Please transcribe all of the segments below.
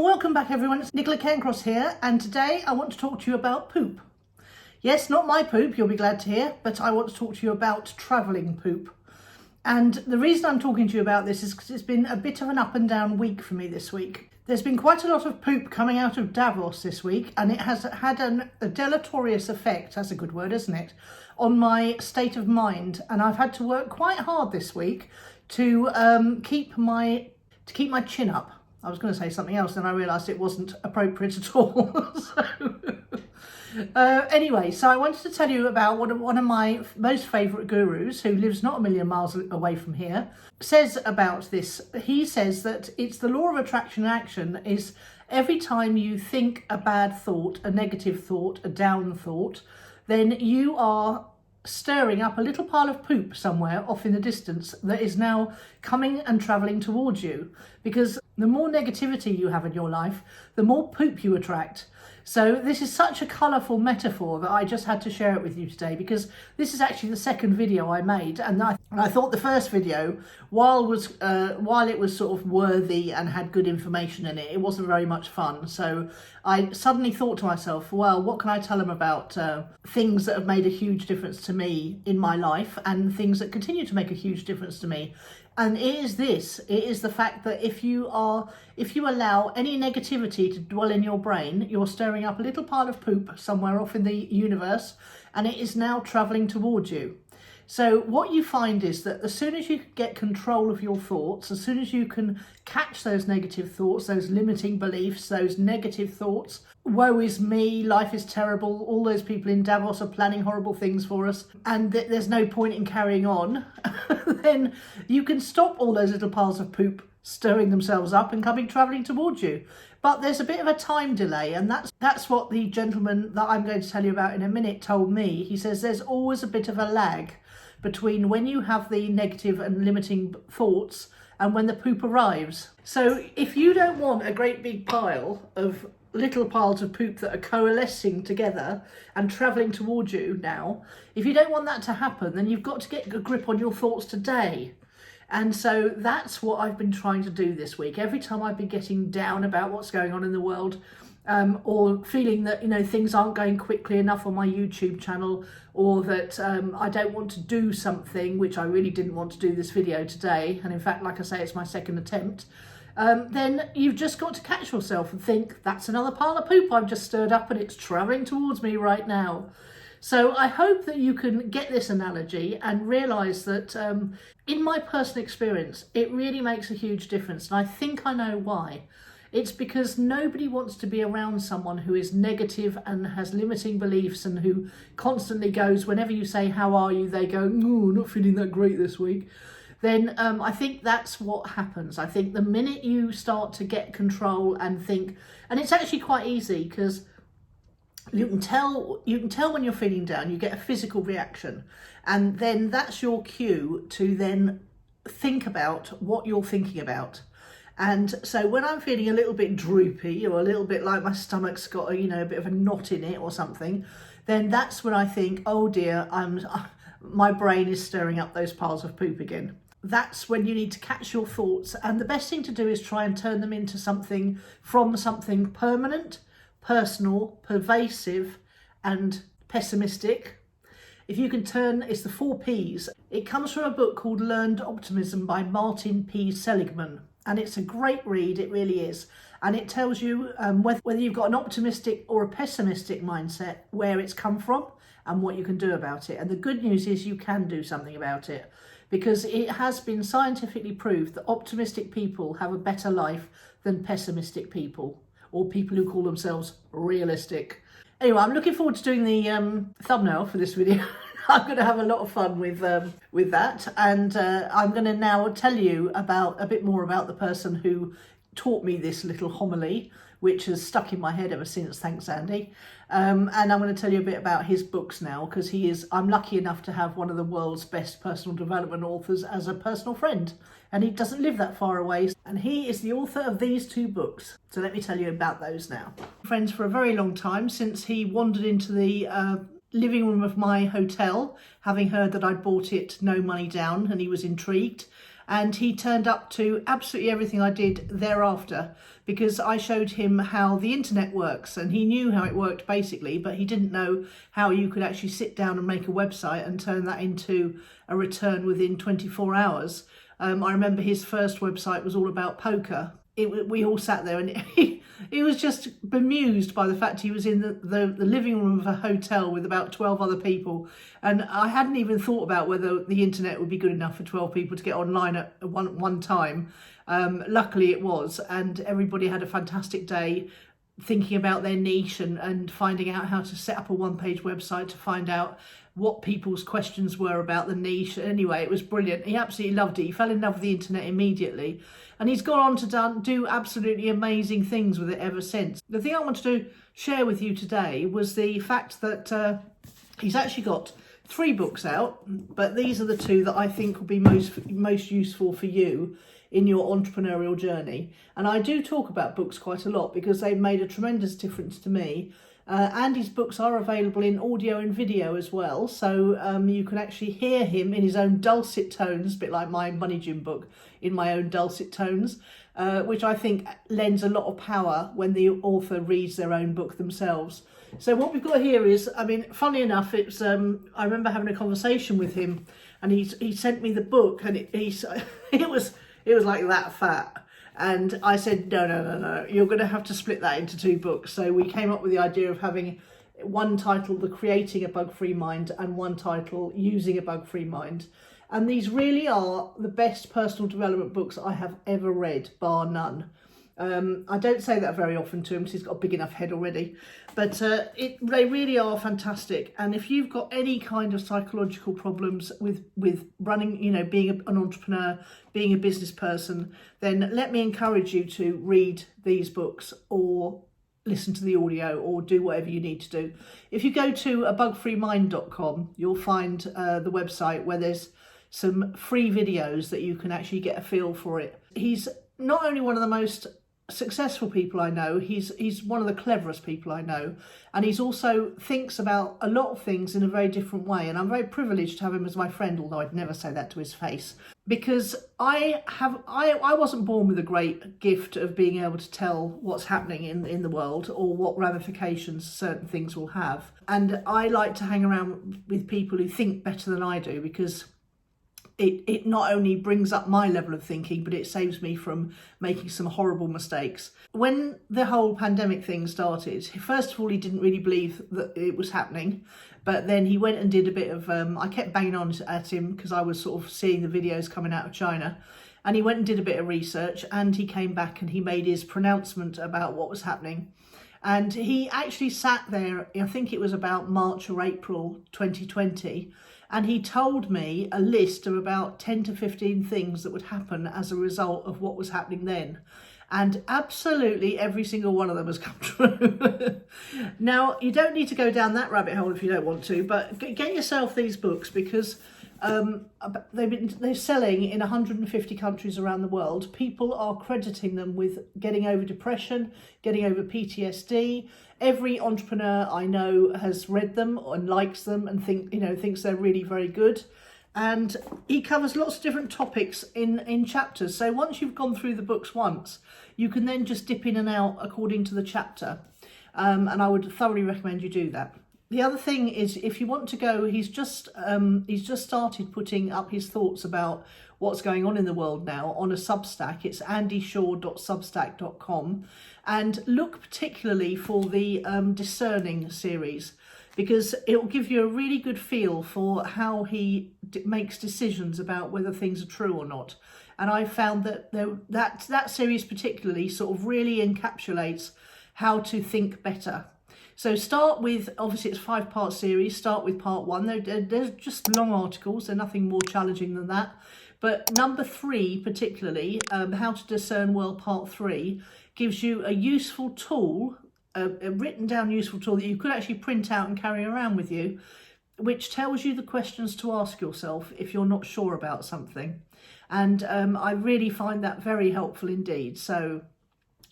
Well, welcome back everyone, it's Nicola Cairncross here, and today I want to talk to you about poop. Yes, not my poop, you'll be glad to hear, but I want to talk to you about travelling poop. And the reason I'm talking to you about this is because it's been a bit of an up and down week for me this week. There's been quite a lot of poop coming out of Davos this week, and it has had a deleterious effect, that's a good word, isn't it, on my state of mind. And I've had to work quite hard this week to keep my chin up. I was going to say something else, then I realised it wasn't appropriate at all. Anyway, so I wanted to tell you about what one of my most favourite gurus, who lives not a million miles away from here, says about this. He says that it's the law of attraction and action is every time you think a bad thought, a negative thought, a down thought, then you are stirring up a little pile of poop somewhere off in the distance that is now coming and travelling towards you. Because the more negativity you have in your life, the more poop you attract. So this is such a colourful metaphor that I just had to share it with you today, because this is actually the second video I made, and I thought the first video, while it was sort of worthy and had good information in it, it wasn't very much fun. So I suddenly thought to myself, well, what can I tell them about things that have made a huge difference to me in my life and things that continue to make a huge difference to me. And it is the fact that if you allow any negativity to dwell in your brain, you're stirring up a little pile of poop somewhere off in the universe, and it is now travelling towards you. So what you find is that as soon as you get control of your thoughts, as soon as you can catch those negative thoughts, those limiting beliefs, those negative thoughts, woe is me, life is terrible, all those people in Davos are planning horrible things for us, and there's no point in carrying on, then you can stop all those little piles of poop stirring themselves up and coming travelling towards you. But there's a bit of a time delay, and that's what the gentleman that I'm going to tell you about in a minute told me. He says there's always a bit of a lag between when you have the negative and limiting thoughts and when the poop arrives. So if you don't want a great big pile of little piles of poop that are coalescing together and travelling towards you now, if you don't want that to happen, then you've got to get a grip on your thoughts today. And so that's what I've been trying to do this week. Every time I've been getting down about what's going on in the world, or feeling that, things aren't going quickly enough on my YouTube channel, or that I don't want to do something, which I really didn't want to do this video today, and in fact, like I say, it's my second attempt, then you've just got to catch yourself and think, that's another pile of poop I've just stirred up and it's travelling towards me right now. So I hope that you can get this analogy and realise that in my personal experience, it really makes a huge difference, and I think I know why. It's because nobody wants to be around someone who is negative and has limiting beliefs and who constantly goes, whenever you say, how are you, they go, no, not feeling that great this week. Then I think that's what happens. I think the minute you start to get control and think, and it's actually quite easy, because you can tell when you're feeling down, you get a physical reaction, and then that's your cue to then think about what you're thinking about. And so when I'm feeling a little bit droopy, or a little bit like my stomach's got a bit of a knot in it or something, then that's when I think, oh dear, my brain is stirring up those piles of poop again. That's when you need to catch your thoughts, and the best thing to do is try and turn them into something permanent, personal, pervasive, and pessimistic. If you can it's the 4 Ps. It comes from a book called Learned Optimism by Martin P. Seligman. And it's a great read, it really is. And it tells you whether you've got an optimistic or a pessimistic mindset, where it's come from and what you can do about it. And the good news is you can do something about it, because it has been scientifically proved that optimistic people have a better life than pessimistic people, or people who call themselves realistic. Anyway, I'm looking forward to doing the thumbnail for this video. I'm going to have a lot of fun with that, and I'm going to now tell you a bit more about the person who taught me this little homily, which has stuck in my head ever since, thanks Andy. And I'm going to tell you a bit about his books now, because I'm lucky enough to have one of the world's best personal development authors as a personal friend, and he doesn't live that far away, and he is the author of these 2 books. So let me tell you about those now. Friends for a very long time, since he wandered into the living room of my hotel, having heard that I'd bought it no money down, and he was intrigued. And he turned up to absolutely everything I did thereafter, because I showed him how the internet works, and he knew how it worked basically, but he didn't know how you could actually sit down and make a website and turn that into a return within 24 hours. I remember his first website was all about poker. We all sat there, and he was just bemused by the fact he was in the living room of a hotel with about 12 other people. And I hadn't even thought about whether the internet would be good enough for 12 people to get online at one time. Luckily it was, and everybody had a fantastic day thinking about their niche and finding out how to set up a one-page website to find out what people's questions were about the niche. Anyway, it was brilliant. He absolutely loved it. He fell in love with the internet immediately, and he's gone on to do absolutely amazing things with it ever since. The thing I wanted to share with you today was the fact that he's actually got 3 books out, but these are the 2 that I think will be most useful for you in your entrepreneurial journey. And I do talk about books quite a lot because they've made a tremendous difference to me. And his books are available in audio and video as well, so you can actually hear him in his own dulcet tones, a bit like my Money Gym book, in my own dulcet tones, which I think lends a lot of power when the author reads their own book themselves. So what we've got here is, I mean, funnily enough, it's I remember having a conversation with him, and he sent me the book, and it was like that fat. And I said, no, you're going to have to split that into 2 books. So we came up with the idea of having one title, The Creating a Bug-Free Mind, and one title, Using a Bug-Free Mind. And these really are the best personal development books I have ever read, bar none. I don't say that very often to him because he's got a big enough head already, but they really are fantastic. And if you've got any kind of psychological problems with running, being an entrepreneur, being a business person, then let me encourage you to read these books or listen to the audio or do whatever you need to do. If you go to abugfreemind.com, you'll find the website where there's some free videos that you can actually get a feel for it. He's not only one of the most successful people I know, he's one of the cleverest people I know, and he's also thinks about a lot of things in a very different way, and I'm very privileged to have him as my friend, although I'd never say that to his face, because I wasn't born with a great gift of being able to tell what's happening in the world or what ramifications certain things will have, and I like to hang around with people who think better than I do, because it not only brings up my level of thinking, but it saves me from making some horrible mistakes. When the whole pandemic thing started, first of all, he didn't really believe that it was happening, but then he went and did a bit of, I kept banging on at him because I was sort of seeing the videos coming out of China, and he went and did a bit of research, and he came back and he made his pronouncement about what was happening. And he actually sat there, I think it was about March or April 2020, and he told me a list of about 10 to 15 things that would happen as a result of what was happening then. And absolutely every single one of them has come true. Now, you don't need to go down that rabbit hole if you don't want to, but get yourself these books, because they're selling in 150 countries around the world. People are crediting them with getting over depression, getting over PTSD. Every entrepreneur I know has read them and likes them and thinks they're really very good. And he covers lots of different topics in chapters. So once you've gone through the books once, you can then just dip in and out according to the chapter. And I would thoroughly recommend you do that. The other thing is, if you want to go, he's just started putting up his thoughts about what's going on in the world now on a Substack. It's andyshaw.substack.com, and look particularly for the Discerning series, because it will give you a really good feel for how he makes decisions about whether things are true or not. And I found that that series particularly sort of really encapsulates how to think better. So start with, obviously it's a 5-part series, start with part 1. They're just long articles, they're nothing more challenging than that. But number 3 particularly, How to Discern Well part 3, gives you a useful tool, a written down useful tool that you could actually print out and carry around with you, which tells you the questions to ask yourself if you're not sure about something. And I really find that very helpful indeed. So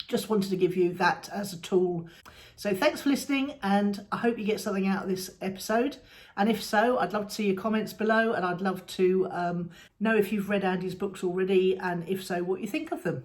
Just wanted to give you that as a tool. So thanks for listening, and I hope you get something out of this episode. And if so, I'd love to see your comments below, and I'd love to know if you've read Andy's books already, and if so, what you think of them.